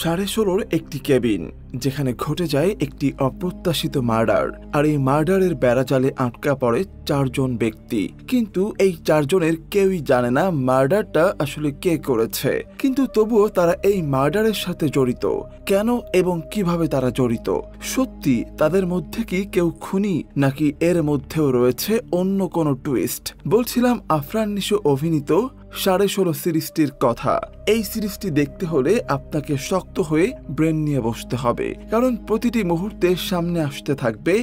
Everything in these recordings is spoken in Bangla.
16.5 একটি কেবিন যেখানে ঘটে যায় একটি অপ্রত্যাশিত মার্ডার। আর এই মার্ডারের বেড়াজালে আটকা পড়ে 4 জন ব্যক্তি, কিন্তু এই 4 জনের কেউই জানে না মার্ডারটা আসলে কে করেছে। কিন্তু তবুও তারা এই মার্ডারের সাথে জড়িত। কেন এবং কিভাবে তারা জড়িত? সত্যি তাদের মধ্যে কি কেউ খুনি, নাকি এর মধ্যেও রয়েছে অন্য কোনো টুইস্ট? বলছিলাম আফরান নিশো অভিনীত 16.5 সিরিজটির কথা। এই সিরিজটি দেখতে হলে আপনাকে শক্ত হয়ে ব্রেন নিয়ে বসতে হবে, কারণ প্রতিটি মুহূর্তে সামনে আসতে থাকবে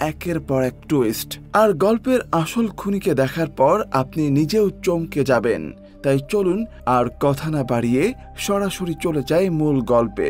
একের পর এক টুইস্ট। আর গল্পের আসল খুনিকে দেখার পর আপনি নিজেও চমকে যাবেন। তাই চলুন আর কথা না বাড়িয়ে সরাসরি চলে যায় মূল গল্পে।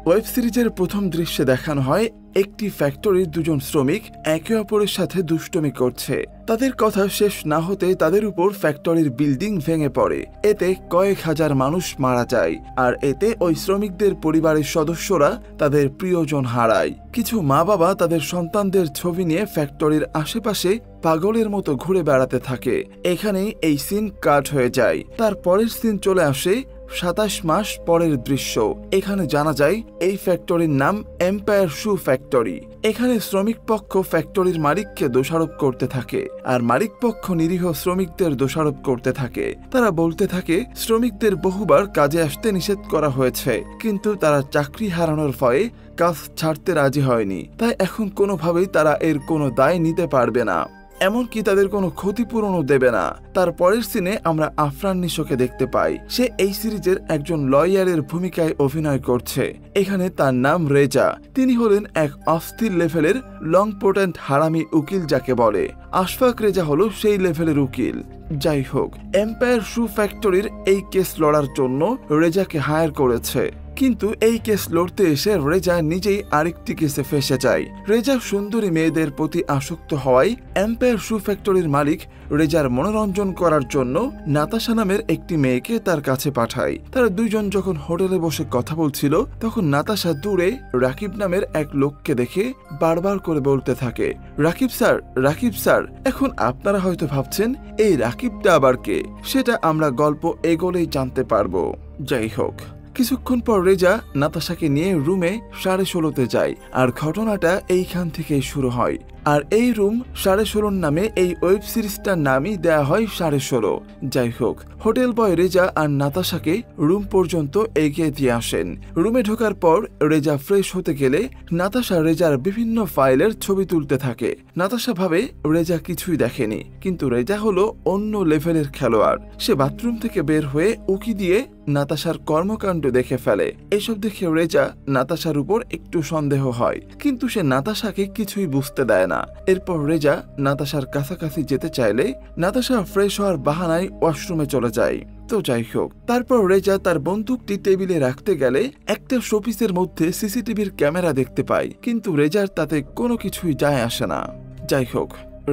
ওয়েব সিরিজের প্রথম দৃশ্যে দেখানো হয় একটি ফ্যাক্টরির 2 জন শ্রমিক একে অপরের সাথে দুষ্টুমি করছে। তাদের কথা শেষ না হতে তাদের উপর ফ্যাক্টরির বিল্ডিং ভেঙে পড়ে। এতে কয়েক হাজার মানুষ মারা যায়, আর এতে ওই শ্রমিকদের পরিবারের সদস্যরা তাদের প্রিয়জন হারায়। কিছু মা বাবা তাদের সন্তানদের ছবি নিয়ে ফ্যাক্টরির আশেপাশে পাগলের মতো ঘুরে বেড়াতে থাকে। এখানেই এই সিন কাট হয়ে যায়। তার পরের সিন চলে আসে 27 মাস পরের দৃশ্য। এখানে জানা যায় এই ফ্যাক্টরির নাম এম্পায়ার শু ফ্যাক্টরি। এখানে শ্রমিক পক্ষ ফ্যাক্টরির মালিককে দোষারোপ করতে থাকে, আর মালিক পক্ষ নিরীহ শ্রমিকদের দোষারোপ করতে থাকে। তারা বলতে থাকে শ্রমিকদের বহুবার কাজে আসতে নিষেধ করা হয়েছে, কিন্তু তারা চাকরি হারানোর ভয়ে কাজ ছাড়তে রাজি হয়নি। তাই এখন কোনোভাবেই তারা এর কোনো দায় নিতে পারবে না, এমনকি তাদের কোনো ক্ষতিপূরণও দেবে না। তার পরের সিনে আমরা আফরান নিশোকে দেখতে পাই। সে এই সিরিজের একজন লয়ারের ভূমিকায় অভিনয় করছে। এখানে তার নাম রেজা। তিনি হলেন এক অস্থির লেভেলের লং পোটেন্ট হারামি উকিল যাকে বলে। আশফাক রেজা হলো সেই লেভেলের উকিল। যাই হোক, এম্পায়ার শু ফ্যাক্টরির এই কেস লড়ার জন্য রেজাকে হায়ার করেছে। কিন্তু এই কেস লড়তে এসে রেজা নিজেই আরেকটি কেসে ফেসে যায়। রেজা সুন্দরী মেয়েদের প্রতি আসক্ত হওয়ায় এম্পায়ার শু ফ্যাক্টরির মালিক রেজার মনোরঞ্জন করার জন্য নাতাশা নামের একটি মেয়েকে তার কাছে পাঠায়। তারা 2 জন যখন হোটেলে বসে কথা বলছিল, তখন নাতাশা দূরে রাকিব নামের এক লোককে দেখে বারবার করে বলতে থাকে, রাকিব স্যার, রাকিব স্যার। এখন আপনারা হয়তো ভাবছেন এই রাকিবটা আবার কে? সেটা আমরা গল্প এগোলেই জানতে পারবো। যাই হোক, কিছুক্ষণ পর রেজা নাতাশাকে নিয়ে রুমে 16.5-তে যায়, আর ঘটনাটা এইখান থেকেই শুরু হয়। আর এই রুম 16.5 নামে এই ওয়েব সিরিজটার নামই দেয়া হয় 16.5। যাই হোক, হোটেল বয় রেজা আর নাতাশাকে রুম পর্যন্ত এগিয়ে দিয়ে আসেন। রুমে ঢোকার পর রেজা ফ্রেশ হতে গেলে নাতাশা রেজার বিভিন্ন ফাইলের ছবি তুলতে থাকে। নাতাশা ভাবে রেজা কিছুই দেখেনি, কিন্তু রেজা হলো অন্য লেভেলের খেলোয়াড়। সে বাথরুম থেকে বের হয়ে উকি দিয়ে নাতাশার কর্মকাণ্ড দেখে ফেলে। এসব দেখে রেজা নাতাশার উপর একটু সন্দেহ হয়, কিন্তু সে নাতাশাকে কিছুই বুঝতে দেয় না। এরপর রেজা নাতাশার কাছাকাছি যেতে চাইলে নাতাশা ফ্রেশ হওয়ার বাহানায় ওয়াশরুমে চলে যায়। তো যাই হোক, তারপর রেজা তার বন্দুকটি টেবিলে রাখতে গেলে একটা শোপিসের মধ্যে সিসিটিভির ক্যামেরা দেখতে পায়, কিন্তু রেজার তাতে কোনো কিছুই যায় আসে না। যাই হোক,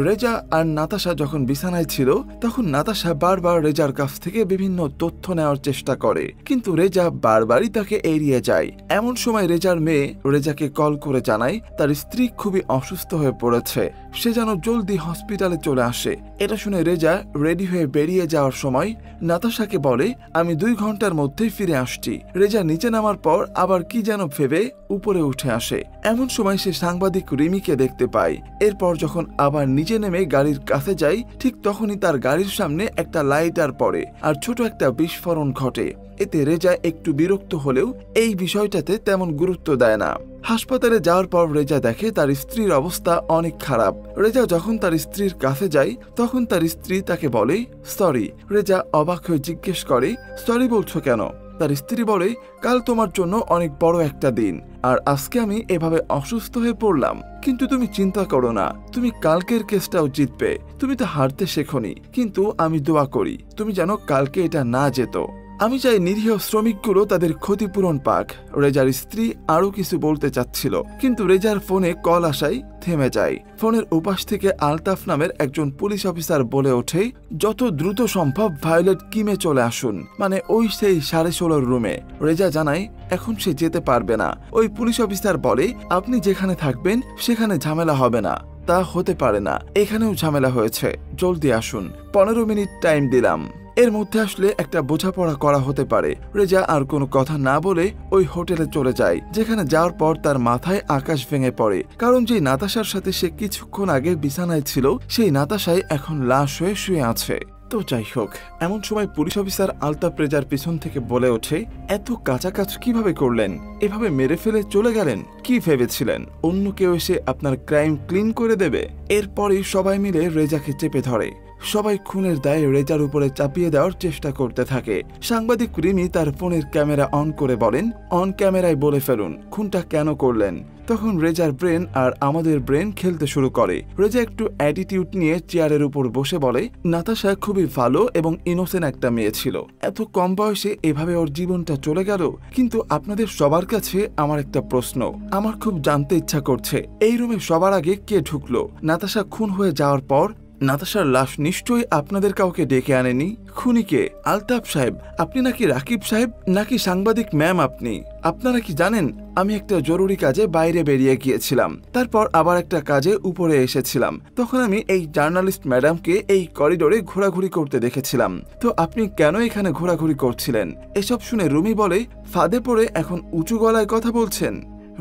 রেজা আর নাতাশা যখন বিছানায় ছিল, তখন নাতাশা বারবার রেজার কাছ থেকে বিভিন্ন তথ্য নেওয়ার চেষ্টা করে, কিন্তু রেজা বারবারই তাকে এড়িয়ে যায়। এমন সময় রেজার মেয়ে রেজাকে কল করে জানায় তার স্ত্রী খুবই অসুস্থ হয়ে পড়েছে, সে যেন জলদি হসপিটালে চলে আসে। এটা শুনে রেজা রেডি হয়ে বেরিয়ে যাওয়ার সময় নাতাশাকে বলে, আমি 2 ঘন্টার মধ্যেই ফিরে আসছি। রেজা নিচে নামার পর আবার কি যেন ভেবে উপরে উঠে আসে। এমন সময় সে সাংবাদিক রিমিকে দেখতে পায়। এরপর যখন আবার নিচে নেমে গাড়ির কাছে যায়, ঠিক তখনই তার গাড়ির সামনে একটা লাইটার পড়ে আর ছোট একটা বিস্ফোরণ ঘটে। এতে রেজা একটু বিরক্ত হলেও এই বিষয়টাতে তেমন গুরুত্ব দেয় না। হাসপাতালে যাওয়ার পর রেজা দেখে তার স্ত্রীর অবস্থা অনেক খারাপ। রেজা যখন তার স্ত্রীর কাছে যায়, তখন তার স্ত্রী তাকে বলে সরি। রেজা অবাক হয়ে জিজ্ঞেস করে, সরি বলছো কেন? তার স্ত্রী বলে, কাল তোমার জন্য অনেক বড় একটা দিন, আর আজকে আমি এভাবে অসুস্থ হয়ে পড়লাম। কিন্তু তুমি চিন্তা করো না, তুমি কালকের কেসটাও জিতবে। তুমি তো হারতে শেখোনি, কিন্তু আমি দোয়া করি তুমি যেন কালকে এটা না যেত। আমি চাই নিরীহ শ্রমিকগুলো তাদের ক্ষতিপূরণ পাক। রেজার স্ত্রী আরো কিছু বলতে চাচ্ছিল, কিন্তু রেজার ফোনে কল আসায় থেমে যায়। ফোনের উপাস থেকে আলতাফ নামের একজন পুলিশ অফিসার বলে ওঠে, যত দ্রুত সম্ভব ভায়োলেট কিমে চলে আসুন, মানে ওই সেই 16.5 রুমে। রেজা জানায় এখন সে যেতে পারবে না। ওই পুলিশ অফিসার বলে, আপনি যেখানে থাকবেন সেখানে ঝামেলা হবে না। তা হতে পারে না, এখানেও ঝামেলা হয়েছে, জলদি আসুন। 15 মিনিট টাইম দিলাম। এর মধ্যে আসলে একটা বোঝাপড়া করা হতে পারে। রেজা আর কোনো কথা না বলে ওই হোটেলে চলে যায়, যেখানে যাওয়ার পর তার মাথায় আকাশ ভেঙে পড়ে, কারণ যে নাতাশার সাথে সে কিছুক্ষণ আগে বিছানায় ছিল সেই নাতাশাই এখন লাশ হয়ে শুয়ে আছে। তো যাই হোক, এমন সময় পুলিশ অফিসার আলতাফ রেজার পিছন থেকে বলে ওঠে, এত কাছাকাছি কিভাবে করলেন? এভাবে মেরে ফেলে চলে গেলেন? কি ভেবেছিলেন অন্য কেউ এসে আপনার ক্রাইম ক্লিন করে দেবে? এরপরই সবাই মিলে রেজাকে চেপে ধরে। সবাই খুনের দায়ে রেজার উপরে চাপিয়ে দেওয়ার চেষ্টা করতে থাকে। সাংবাদিক রিমি তার ফোনের ক্যামেরা অন করে বলেন, অন ক্যামেরায় বলে ফেলুন খুনটা কেন করলেন। তখন রেজার ব্রেন আর আমাদের ব্রেন খেলতে শুরু করে। রেজা একটু অ্যাটিটিউড নিয়ে চেয়ারের উপর বসে বলে, নাতাশা খুবই ভালো এবং ইনোসেন্ট একটা মেয়ে ছিল, এত কম বয়সে এভাবে ওর জীবনটা চলে গেল। কিন্তু আপনাদের সবার কাছে আমার একটা প্রশ্ন, আমার খুব জানতে ইচ্ছা করছে, এই রুমে সবার আগে কে ঢুকলো? নাতাশা খুন হয়ে যাওয়ার পর নাতাশার লাশ নিশ্চয়ই আপনাদের কাউকে ডেকে আনেনি। খুনিকে আলতাফ সাহেব আপনি নাকি রাকিব সাহেব নাকি সাংবাদিক ম্যাম আপনি? আপনারা কি জানেন আমি একটা জরুরি কাজে বাইরে বেরিয়ে গিয়েছিলাম, তারপর আবার একটা কাজে উপরে এসেছিলাম। তখন আমি এই জার্নালিস্ট ম্যাডামকে এই করিডোরে ঘোরাঘুরি করতে দেখেছিলাম। তো আপনি কেন এখানে ঘোরাঘুরি করছিলেন? এসব শুনে রুমি বলে, ফাঁদে পড়ে এখন উঁচু গলায় কথা বলছেন?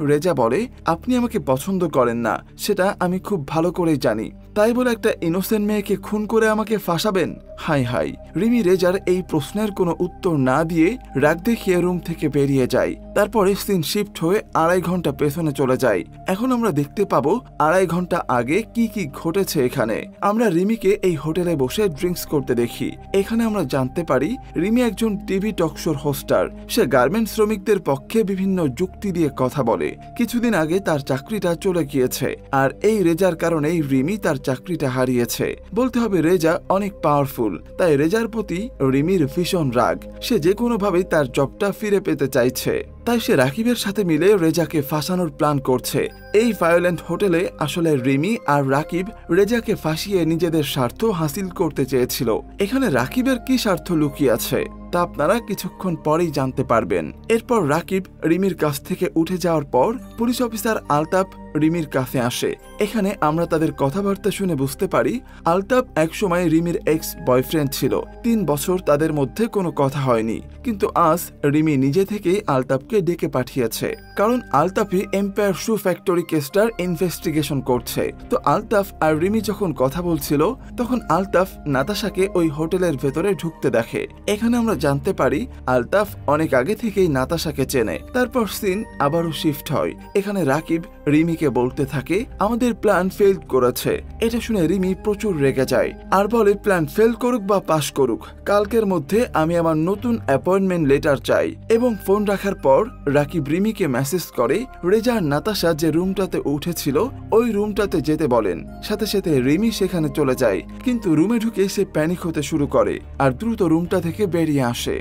রেজা বলে, আপনি আমাকে পছন্দ করেন না সেটা আমি খুব ভালো করেই জানি, তাই বলে একটা ইনোসেন্ট মেয়েকে খুন করে আমাকে ফাঁসাবেন? হাই হাই। রিমি রেজার এই প্রশ্নের কোনো উত্তর না দিয়ে রাগ দেখিয়ে রুম থেকে বেরিয়ে যায়। তারপরে সিন শিফট হয়ে 2.5 ঘন্টা পেছনে চলে যায়। এখন আমরা দেখতে পাবো 2.5 ঘন্টা আগে কি কি ঘটেছে এখানে। আমরা রিমিকে এই হোটেলে বসে ড্রিঙ্কস করতে দেখি। এখানে আমরা জানতে পারি রিমি একজন টিভি টকশোর হোস্টার। সে গার্মেন্টস শ্রমিকদের পক্ষে বিভিন্ন যুক্তি দিয়ে কথা বলে। কিছুদিন আগে তার চাকরিটা চলে গিয়েছে, আর এই রেজার কারণেই রিমি তার চাকরিটা হারিয়েছে। বলতে হবে রেজা অনেক পাওয়ারফুল, তাই রেজার প্রতি রিমির ভীষণ রাগ। সে যে কোনোভাবেই তার জবটা ফিরে পেতে চাইছে, তাই সে রাকিবের সাথে মিলে রেজাকে ফাঁসানোর প্ল্যান করছে। এই ভায়োলেন্ট হোটেলে আসলে রিমি আর রাকিব রেজাকে ফাঁসিয়ে নিজেদের স্বার্থ হাসিল করতে চেয়েছিল। এখানে রাকিবের কি স্বার্থ লুকিয়ে আছে তা আপনারা কিছুক্ষণ পরেই জানতে পারবেন। এরপর রাকিব রিমির কাছ থেকে উঠে যাওয়ার পর পুলিশ অফিসার আলতাফ রিমির কাছে আসে। এখানে আমরা তাদের কথাবার্তা শুনে বুঝতে পারি আলতাফ একসময় রিমির এক্স বয়ফ্রেন্ড ছিল। 3 বছর তাদের মধ্যে কোনো কথা হয়নি, কিন্তু আজ রিমি নিজে থেকেই আলতাফকে ডেকে পাঠিয়েছে, কারণ আলতাফই এম্পায়ার শু ফ্যাক্টরি কেসটার ইনভেস্টিগেশন করছে। তো আলতাফ আর রিমি যখন কথা বলছিল তখন আলতাফ নাতাশাকে ওই হোটেলের ভেতরে ঢুকতে দেখে। এখানে আমরা জানতে পারি আলতাফ অনেক আগে থেকেই নাতাশাকে চেনে। তারপর সিন আবারও শিফট হয়। এখানে রাকিব রিমিকে বলতে থাকে, আমাদের প্ল্যান ফেল করেছে। এটা শুনে রিমি প্রচুর রেগে যায় আর বলে, প্ল্যান ফেল করুক বা পাস করুক, কালকের মধ্যে আমি আমার নতুন অ্যাপয়েন্টমেন্ট লেটার চাই। এবং ফোন রাখার পর রাকিব রিমিকে মেসেজ করে রেজা আর নাতাশা যে রুমটাতে উঠেছিল ওই রুমটাতে যেতে বলেন। সাথে সাথে রিমি সেখানে চলে যায়, কিন্তু রুমে ঢুকে সে প্যানিক হতে শুরু করে আর দ্রুত রুমটা থেকে বেরিয়ে আসে।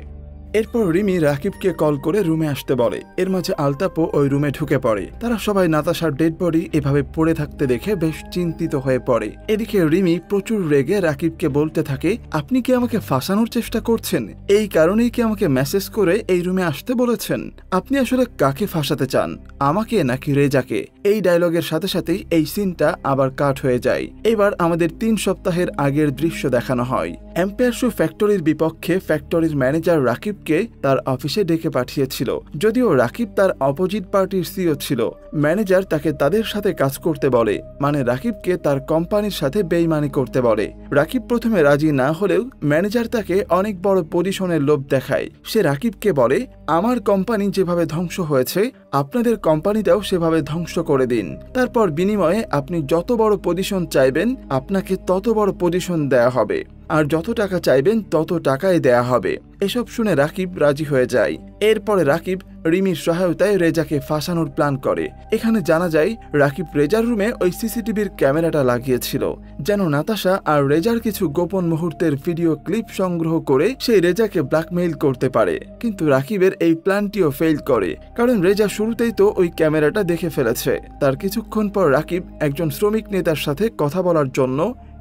এরপর রিমি রাকিবকে কল করে রুমে আসতে বলে। এর মাঝে আলতাফও ওই রুমে ঢুকে পড়ে। তারা সবাই নাতাশার ডেড বডি এভাবে পড়ে থাকতে দেখে বেশ চিন্তিত হয়ে পড়ে। এদিকে রিমি প্রচুর রেগে রাকিবকে বলতে থাকে, আপনি কি আমাকে ফাঁসানোর চেষ্টা করছেন? এই কারণেই কি আমাকে মেসেজ করে এই রুমে আসতে বলেছেন? আপনি আসলে কাকে ফাঁসাতে চান, আমাকে নাকি রেজাকে? এই ডায়লগের সাথে সাথেই এই সিনটা আবার কাট হয়ে যায়। এবার আমাদের 3 সপ্তাহের আগের দৃশ্য দেখানো হয়। এম্পায়ার শু ফ্যাক্টরির বিপক্ষে ফ্যাক্টরির ম্যানেজার রাকিবকে তার অফিসে ডেকে পাঠিয়েছিল। যদিও রাকিব তার অপোজিট পার্টির সিও ছিল, ম্যানেজার তাকে তাদের সাথে কাজ করতে বলে, মানে রাকিবকে তার কোম্পানির সাথে বেইমানি করতে বলে। রাকিব প্রথমে রাজি না হলেও ম্যানেজার তাকে অনেক বড় পজিশনের লোভ দেখায়। সে রাকিবকে বলে, আমার কোম্পানি যেভাবে ধ্বংস হয়েছে আপনাদের কোম্পানিটাও সেভাবে ধ্বংস করে দিন। তারপর বিনিময়ে আপনি যত বড় পজিশন চাইবেন আপনাকে তত বড় পজিশন দেয়া হবে, আর যত টাকা চাইবেন তত টাকাই দেয়া হবে। এসব শুনে রাকিব রাজি হয়ে যায়। এরপরে রাকিব রিমির সহায়তায় রেজাকে ফাঁসানোর প্ল্যান করে। এখানে জানা যায় রাকিব রেজার রুমে ওই সিসিটিভির ক্যামেরাটা লাগিয়েছিল, যেন নাতাশা আর রেজার কিছু গোপন মুহূর্তের ভিডিও ক্লিপ সংগ্রহ করে সেই রেজাকে ব্ল্যাকমেইল করতে পারে। কিন্তু রাকিবের এই প্ল্যানটিও ফেল করে, কারণ রেজা শুরুতেই তো ওই ক্যামেরাটা দেখে ফেলেছে। তার কিছুক্ষণ পর রাকিব একজন শ্রমিক নেতার সাথে কথা বলার জন্য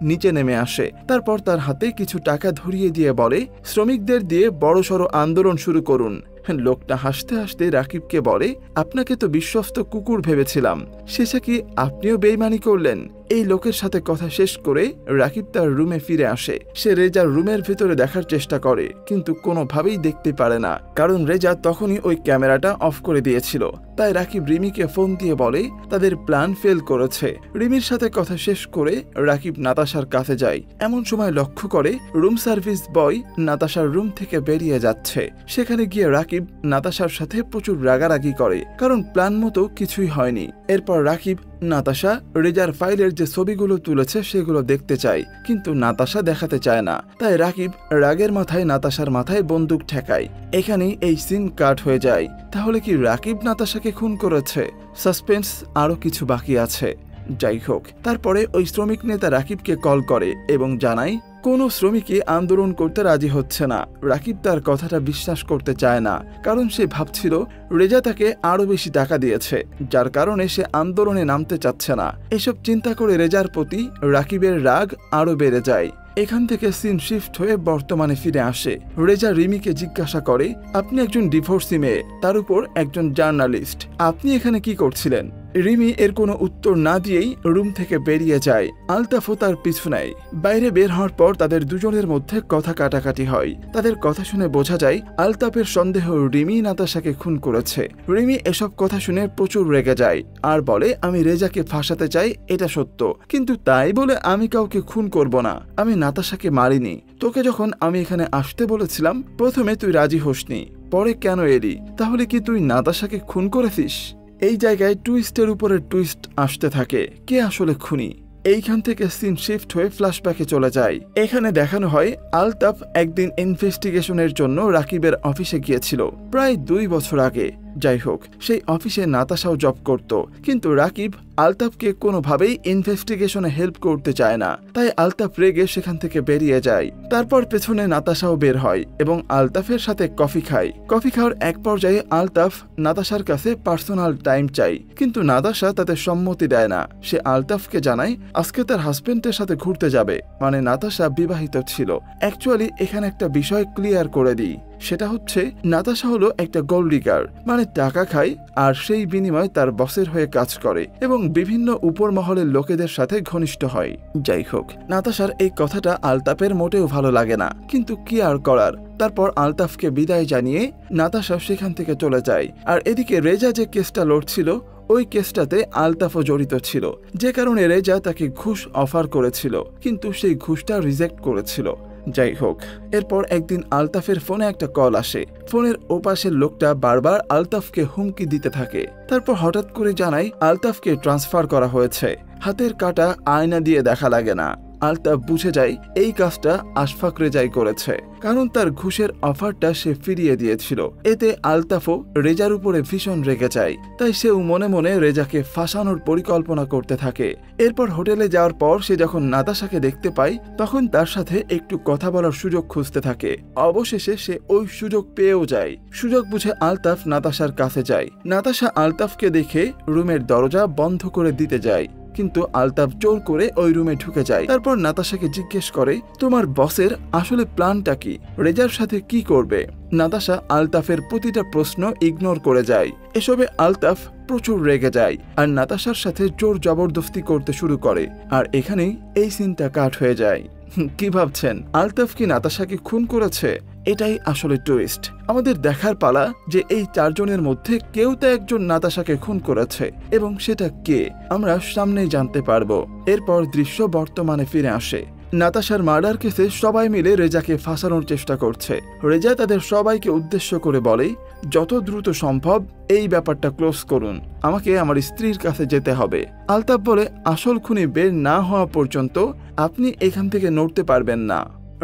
নিচে নেমে আসে। তারপর তার হাতে কিছু টাকা ধরিয়ে দিয়ে বলে, শ্রমিকদের দিয়ে বড়সড় আন্দোলন শুরু করুন। লোকটা হাসতে হাসতে রাকিবকে বলে, আপনাকে তো বিশ্বস্ত কুকুর ভেবেছিলাম, শেষে কি আপনিও বেইমানি করলেন? এই লোকের সাথে কথা শেষ করে রাকিব তার রুমে ফিরে আসে। সে রেজার রুমের ভিতরে দেখার চেষ্টা করে কিন্তু কোনোভাবেই দেখতে পারে না, কারণ রেজা তখনই ওই ক্যামেরাটা অফ করে দিয়েছিল। তাই রাকিব রিমিকে ফোন দিয়ে বলে তাদের প্ল্যান ফেল করেছে। রিমির সাথে কথা শেষ করে রাকিব নাতাশার কাছে যায়। এমন সময় লক্ষ্য করে রুম সার্ভিস বয় নাতাশার রুম থেকে বেরিয়ে যাচ্ছে। সেখানে গিয়ে রাকিব নাতাশার সাথে প্রচুর রাগারাগি করে, কারণ প্ল্যান মতো কিছুই হয়নি। এরপর রাকিব নাতাশা রেজার ফাইলের যে ছবিগুলো তুলেছে সেগুলো দেখতে চায়, কিন্তু নাতাশা দেখাতে চায় না। তাই রাকিব রাগের মাথায় নাতাশার মাথায় বন্দুক ঠেকায়। এখানেই এই সিন কাট হয়ে যায়। তাহলে কি রাকিব নাতাশাকে খুন করেছে? সাসপেন্স আরো কিছু বাকি আছে। যাই হোক, তারপরে ওই শ্রমিক নেতা রাকিবকে কল করে এবং জানায় কোনো শ্রমিকই আন্দোলন করতে রাজি হচ্ছে না। রাকিব তার কথাটা বিশ্বাস করতে চায় না, কারণ সে ভাবছিল রেজা তাকে আরো বেশি টাকা দিয়েছে, যার কারণে সে আন্দোলনে নামতে চাচ্ছে না। এসব চিন্তা করে রেজার প্রতি রাকিবের রাগ আরো বেড়ে যায়। এখান থেকে সিন শিফট হয়ে বর্তমানে ফিরে আসে। রেজা রিমিকে জিজ্ঞাসা করে, আপনি একজন ডিভোর্সি মেয়ে, তার উপর একজন জার্নালিস্ট, আপনি এখানে কি করছিলেন? রিমি এর কোনো উত্তর না দিয়েই রুম থেকে বেরিয়ে যায়। আলতাফও তার পিছু নেয়। বাইরে বের হওয়ার পর তাদের দুজনের মধ্যে কথা কাটাকাটি হয়। তাদের কথা শুনে বোঝা যায় আলতাফের সন্দেহ রিমি নাতাশাকে খুন করেছে। রিমি এসব কথা শুনে প্রচুর রেগে যায় আর বলে, আমি রেজাকে ফাঁসাতে চাই, এটা সত্য, কিন্তু তাই বলে আমি কাউকে খুন করব না। আমি নাতাশাকে মারিনি। তোকে যখন আমি এখানে আসতে বলেছিলাম প্রথমে তুই রাজি হোসনি, পরে কেন এলি? তাহলে কি তুই নাতাশাকে খুন করেছিস? এই জায়গায় টুইস্টের উপরে টুইস্ট আসতে থাকে। কে আসলে খুনি? এইখান থেকে সিন শিফট হয়ে ফ্ল্যাশব্যাকে চলে যায়। এখানে দেখানো হয় আলতাফ একদিন ইনভেস্টিগেশনের জন্য রাকিবের অফিসে গিয়েছিল প্রায় 2 বছর আগে। যাই হোক, সেই অফিসে নাতাশাও জব করত, কিন্তু রাকিব আলতাফকে কোনোভাবেই ইনভেস্টিগেশনে হেল্প করতে চায় না। তাই আলতাফ রেগে সেখান থেকে বেরিয়ে যায়। তারপর পেছনে নাতাশাও বের হয় এবং আলতাফের সাথে কফি খায়। কফি খাওয়ার এক পর্যায়ে আলতাফ নাতাশার কাছে পার্সোনাল টাইম চাই, কিন্তু নাতাশা তাতে সম্মতি দেয় না। সে আলতাফকে জানায় আজকে তার হাজবেন্ডের সাথে ঘুরতে যাবে, মানে নাতাশা বিবাহিত ছিল। অ্যাকচুয়ালি এখানে একটা বিষয় ক্লিয়ার করে দিই, সেটা হচ্ছে নাতাশা হলো একটা গোল্ড ডিগার, মানে টাকা খায় আর সেই বিনিময়ে তার বসের হয়ে কাজ করে এবং বিভিন্ন উপর মহলের লোকেদের সাথে ঘনিষ্ঠ হয়। যাই হোক, নাতাশার এই কথাটা আলতাফের মোটেও ভালো লাগে না, কিন্তু কি আর করার। তারপর আলতাফকে বিদায় জানিয়ে নাতাশা সেখান থেকে চলে যায়। আর এদিকে রেজা যে কেসটা লড়ছিল ওই কেসটাতে আলতাফও জড়িত ছিল, যে কারণে রেজা তাকে ঘুষ অফার করেছিল, কিন্তু সেই ঘুষটা রিজেক্ট করেছিল। যাই হোক, এরপর একদিন আলতাফের ফোনে একটা কল আসে। ফোনের ওপাশের লোকটা বারবার আলতাফকে হুমকি দিতে থাকে। তারপর হঠাৎ করে জানায় আলতাফকে ট্রান্সফার করা হয়েছে। হাতের কাটা আয়না দিয়ে দেখা লাগে না। আলতাফ বুঝে যায় এই কাজটা আশফাক রেজাই করেছে, কারণ তার ঘুষের অফারটা সে ফিরিয়ে দিয়েছিল। এতে আলতাফও রেজার উপরে ভীষণ রেগে যায়। তাই সেও মনে মনে রেজাকে ফাঁসানোর পরিকল্পনা করতে থাকে। এরপর হোটেলে যাওয়ার পর সে যখন নাতাশাকে দেখতে পায় তখন তার সাথে একটু কথা বলার সুযোগ খুঁজতে থাকে। অবশেষে সে ওই সুযোগ পেয়েও যায়। সুযোগ বুঝে আলতাফ নাতাশার কাছে যায়। নাতাশা আলতাফকে দেখে রুমের দরজা বন্ধ করে দিতে যায়, কিন্তু আলতাফ জোর করে ওই রুমে ঢুকে যায়। তারপর নাতাশাকে জিজ্ঞেস করে, তোমার বসের আসলে প্ল্যানটা কি? রেজার সাথে কি করবে? নাতাশা আলতাফের প্রতিটা প্রশ্ন ইগনোর করে যায়। এসবে আলতাফ প্রচুর রেগে যায় আর নাতাশার সাথে জোর জবরদস্তি করতে শুরু করে। আর এখানেই এই সিনটা কাট হয়ে যায়। কি ভাবছেন, আলতাফ কি নাতাশাকে খুন করেছে? এটাই আসলে টুইস্ট। আমাদের দেখার পালা যে এই 4 জনের মধ্যে কেউ তো একজন নাতাশাকে খুন করেছে, এবং সেটা কে আমরা সামনেই জানতে পারবো। এরপর দৃশ্য বর্তমানে ফিরে আসে। নাতাশার মার্ডার কেসে সবাই মিলে রেজাকে ফাঁসানোর চেষ্টা করছে। রেজা তাদের সবাইকে উদ্দেশ্য করে বলে, যত দ্রুত সম্ভব এই ব্যাপারটা ক্লোজ করুন, আমাকে আমার স্ত্রীর কাছে যেতে হবে। আলতাফ বলে, আসল খুনি বের না হওয়া পর্যন্ত আপনি এখান থেকে নড়তে পারবেন না।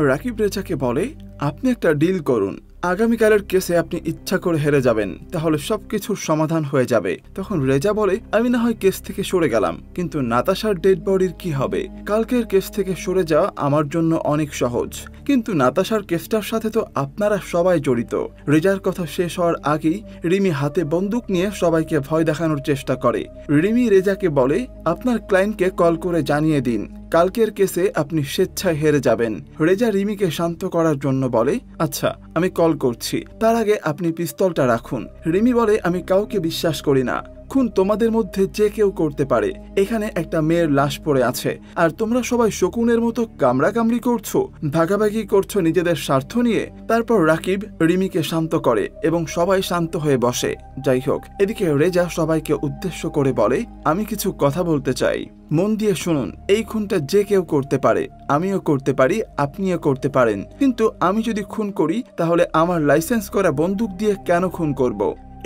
রাকিব রেজাকে বলে, আপনি একটা ডিল করুন, আগামীকালের কেসে আপনি ইচ্ছা করে হেরে যাবেন, তাহলে সবকিছুর সমাধান হয়ে যাবে। তখন রেজা বলে, আমি না হয় কেস থেকে সরে গেলাম, কিন্তু নাতাশার ডেড বডির কি হবে? কালকের কেস থেকে সরে যাওয়া আমার জন্য অনেক সহজ, কিন্তু নাতাশার কেসটার সাথে তো আপনারা সবাই জড়িত। রেজার কথা শেষ হওয়ার আগেই রিমি হাতে বন্দুক নিয়ে সবাইকে ভয় দেখানোর চেষ্টা করে। রিমি রেজাকে বলে, আপনার ক্লায়েন্টকে কল করে জানিয়ে দিন কালকের কেসে আপনি স্বেচ্ছায় হেরে যাবেন। রেজা রিমিকে শান্ত করার জন্য বলে, আচ্ছা আমি কল করছি, তার আগে আপনি পিস্তলটা রাখুন। রিমি বলে, আমি কাউকে বিশ্বাস করি না, খুন তোমাদের মধ্যে যে কেউ করতে পারে। এখানে একটা মেয়ের লাশ পড়ে আছে আর তোমরা সবাই শকুনের মতো কামড়াকামড়ি করছো, ভাগাভাগি করছো নিজেদের স্বার্থ নিয়ে। তারপর রাকিব রিমিকে শান্ত করে এবং সবাই শান্ত হয়ে বসে। যাই হোক, এদিকে রেজা সবাইকে উদ্দেশ্য করে বলে, আমি কিছু কথা বলতে চাই, মন দিয়ে শুনুন। এই খুনটা যে কেউ করতে পারে, আমিও করতে পারি, আপনিও করতে পারেন, কিন্তু আমি যদি খুন করি তাহলে আমার লাইসেন্স করা বন্দুক দিয়ে কেন খুন করব?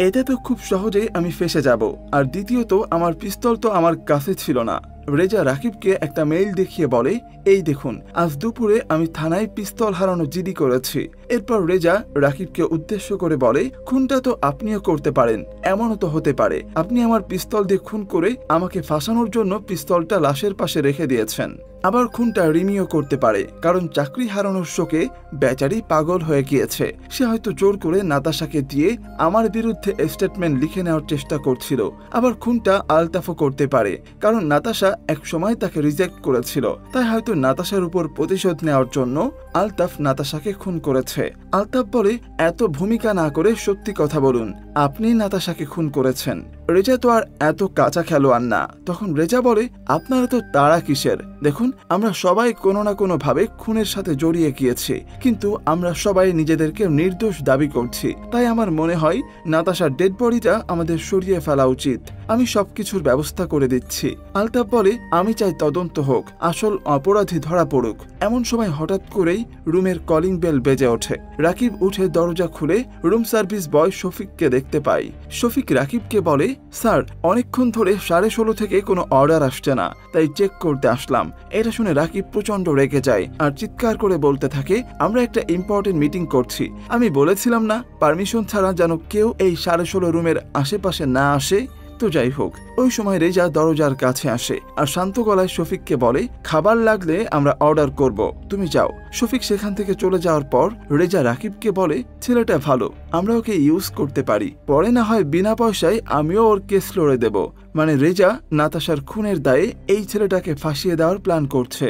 এটা তো খুব সহজেই আমি ফেঁসে যাব। আর দ্বিতীয়ত, আমার পিস্তল তো আমার কাছে ছিল না। রেজা রাকিবকে একটা মেইল দেখিয়ে বলে, এই দেখুন, আজ দুপুরে আমি থানায় পিস্তল হারানো জিডি করেছি। এরপর রেজা রাকিবকে উদ্দেশ্য করে বলে, খুনটা তো আপনিও করতে পারেন, এমনও তো হতে পারে আপনি আমার পিস্তল দিয়ে খুন করে আমাকে ফাঁসানোর জন্য পিস্তলটা লাশের পাশে রেখে দিয়েছেন। আবার খুনটা রিমিও করতে পারে, কারণ চাকরি হারানোর শোকে বেচারি পাগল হয়ে গিয়েছে। সে হয়তো জোর করে নাতাশাকে দিয়ে আমার বিরুদ্ধে স্টেটমেন্ট লিখে নেওয়ার চেষ্টা করছিল। আবার খুনটা আলতাফও করতে পারে, কারণ নাতাশা একসময় তাকে রিজেক্ট করেছিল, তাই হয়তো নাতাশার উপর প্রতিশোধ নেওয়ার জন্য আলতাফ নাতাশাকে খুন করেছে। আলতাফ বলে, এত ভূমিকা না করে সত্যি কথা বলুন, আপনি নাতাশাকে খুন করেছেন। রেজা তো আর এত কাঁচা খেলোয়াড় না। তখন রেজা বলে, আপনারা তো তাড়া কিসের? দেখুন, আমরা সবাই কোনো না কোনো ভাবে খুনের সাথে জড়িয়ে গিয়েছি, কিন্তু আমরা সবাই নিজেদেরকে নির্দোষ দাবি করছি। তাই আমার মনে হয় নাতাশার ডেড বডিটা আমাদের সরিয়ে ফেলা উচিত। আমি সবকিছুর ব্যবস্থা করে দিচ্ছি। আলতাফ বলে, আমি চাই তদন্ত হোক, আসল অপরাধী ধরা পড়ুক। এমন সময় হঠাৎ করেই রুমের কলিং বেল বেজে ওঠে। রাকিব উঠে দরজা খুলে রুম সার্ভিস বয় শফিককে দেখতে পায়। শফিক রাকিবকে বলে, স্যার, অনেকক্ষণ ধরে 16:30 থেকে কোনো অর্ডার আসছে না, তাই চেক করতে আসলাম। এটা শুনে রাকিব প্রচন্ড রেগে যায় আর চিৎকার করে বলতে থাকে, আমরা একটা ইম্পর্টেন্ট মিটিং করছি। আমি বলেছিলাম না পারমিশন ছাড়া যেন কেউ এই 16:30 রুমের আশেপাশে না আসে? তো যাই হোক, ওই সময় রেজা দরজার কাছে আসে আর শান্ত গলায় শফিককে বলে, খাবার লাগলে আমরা অর্ডার করব, তুমি যাও। শফিক সেখান থেকে চলে যাওয়ার পর রেজা রাকিবকে বলে, ছেলেটা ভালো, আমরা ওকে ইউজ করতে পারি, পরে না হয় বিনা পয়সায় আমিও ওর কেস লড়ে দেব। মানে রেজা নাতাশার খুনের দায়ে এই ছেলেটাকে ফাঁসিয়ে দেওয়ার প্ল্যান করছে।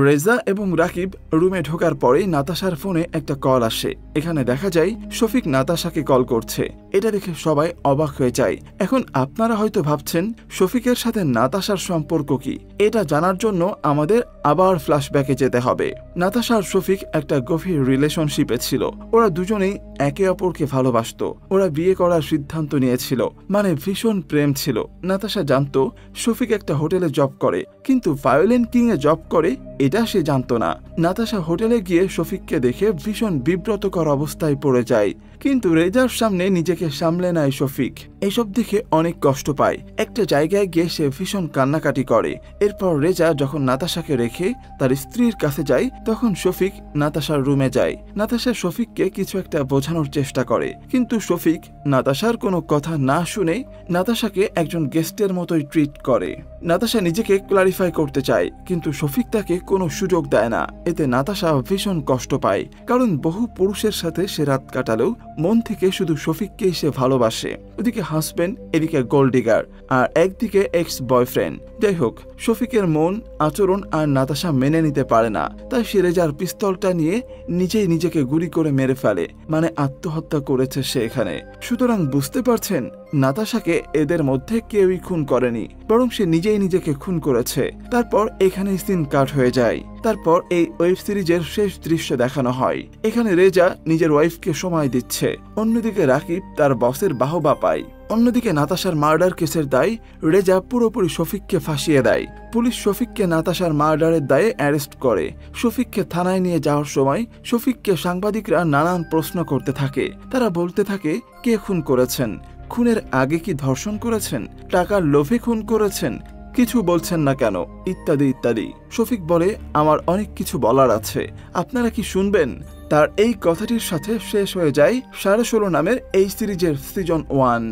রেজা এবং রাকিব রুমে ঢোকার পরেই নাতাশার ফোনে একটা কল আসে। এখানে দেখা যায় শফিক নাতাশাকে কল করছে। এটা দেখে সবাই অবাক হয়ে যায়। এখন আপনারা হয়তো ভাবছেন শফিকের সাথে নাতাশার সম্পর্ক কি? এটা জানার জন্য আমাদের আবার ফ্ল্যাশব্যাকে যেতে হবে। নাতাশা আর শফিক একটা গভীর রিলেশনশিপে ছিল। ওরা দুজনেই একে অপরকে ভালোবাসতো। ওরা বিয়ে করার সিদ্ধান্ত নিয়েছিল, মানে ভীষণ প্রেম ছিল। নাতাশা জানতো শফিক একটা হোটেলে জব করে, কিন্তু ভায়োলেন্ট কিং এ জব করে এটা সে জানতো না। নাতাশা হোটেলে গিয়ে শফিককে দেখে ভীষণ বিব্রতকর অবস্থায় পড়ে যায়, কিন্তু রেজার সামনে নিজেকে সামলে নেয় শফিক। এইসব দেখে অনেক কষ্ট পায়। একটা জায়গায় গিয়ে সে ভীষণ কান্নাকাটি করে। এরপর রেজা যখন নাতাশাকে রেখে তার স্ত্রীর কাছে যায়, তখন শফিক নাতাশার রুমে যায়। নাতাশা শফিককে কিছু একটা বোঝানোর চেষ্টা করে, কিন্তু শফিক নাতাশার কোনো কথা না শুনে নাতাশাকে একজন গেস্টের মতোই ট্রিট করে। নাতাশা নিজেকে ক্লারিফাই করতে চায়, কিন্তু শফিক তাকে কোনো সুযোগ দেয় না। এতে নাতাশা ভীষণ কষ্ট পায়, কারণ বহু পুরুষের সাথে সে রাত কাটালেও মন থেকে শুধু শফিককেই সে ভালোবাসে। ওদিকে হাজবেন্ড, এদিকে গোল্ড ডিগার, আর একদিকে এক্স বয়ফ্রেন্ড। যাই হোক, শফিকের মন আচরণ আর নাতাশা মেনে নিতে পারে না, তাই সে রেজার পিস্তলটা নিয়ে নিজেই নিজেকে গুলি করে মেরে ফেলে, মানে আত্মহত্যা করেছে সে এখানে। সুতরাং বুঝতে পারছেন, নাতাশাকে এদের মধ্যে কেউই খুন করেনি, বরং সে নিজেই নিজেকে খুন করেছে। তারপর এখানে সিন কাট হয়ে যায়। তারপর এই ওয়েব সিরিজের শেষ দৃশ্য দেখানো হয়। এখানে রেজা নিজের ওয়াইফকে সময় দিচ্ছে, অন্যদিকে রাকিব তার বসের বাহবা পায়। অন্যদিকে নাতাশার মার্ডার কেসের দায় রেজা পুরোপুরি শফিককে ফাঁসিয়ে দেয়। পুলিশ শফিককে নাতাশার মার্ডারের দায়ে অ্যারেস্ট করে। শফিককে থানায় নিয়ে যাওয়ার সময় শফিককে সাংবাদিকরা নানান প্রশ্ন করতে থাকে। তারা বলতে থাকে, কে খুন করেছেন, খুনের আগে কি ধর্ষণ করেছেন, টাকার লোভে খুন করেছেন, কিছু বলছেন না কেন, ইত্যাদি ইত্যাদি। শফিক বলে, আমার অনেক কিছু বলার আছে, আপনারা কি শুনবেন? তার এই কথাটির সাথে শেষ হয়ে যায় 16.5 নামের এই সিরিজের সিজন 1।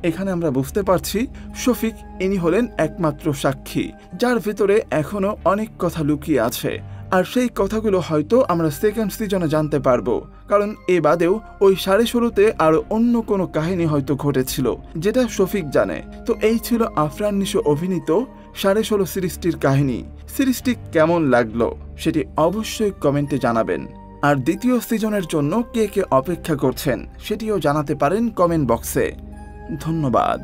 এখানে আমরা বুঝতে পারছি শফিক ইনি হলেন একমাত্র সাক্ষী, যার ভিতরে এখনো অনেক কথা লুকিয়ে আছে। আর সেই কথাগুলো হয়তো আমরা সেকেন্ড সিজনে জানতে পারবো, কারণ এ বাদেও ওই 16.5-তে আরো অন্য কোনো কাহিনী হয়তো ঘটেছিল, যেটা শফিক জানে। তো এই ছিল আফরান নিশো অভিনীত 16.5 সিরিজটির কাহিনী। সিরিজটি কেমন লাগলো সেটি অবশ্যই কমেন্টে জানাবেন। আর দ্বিতীয় সিজনের জন্য কে কে অপেক্ষা করছেন সেটিও জানাতে পারেন কমেন্ট বক্সে। ধন্যবাদ।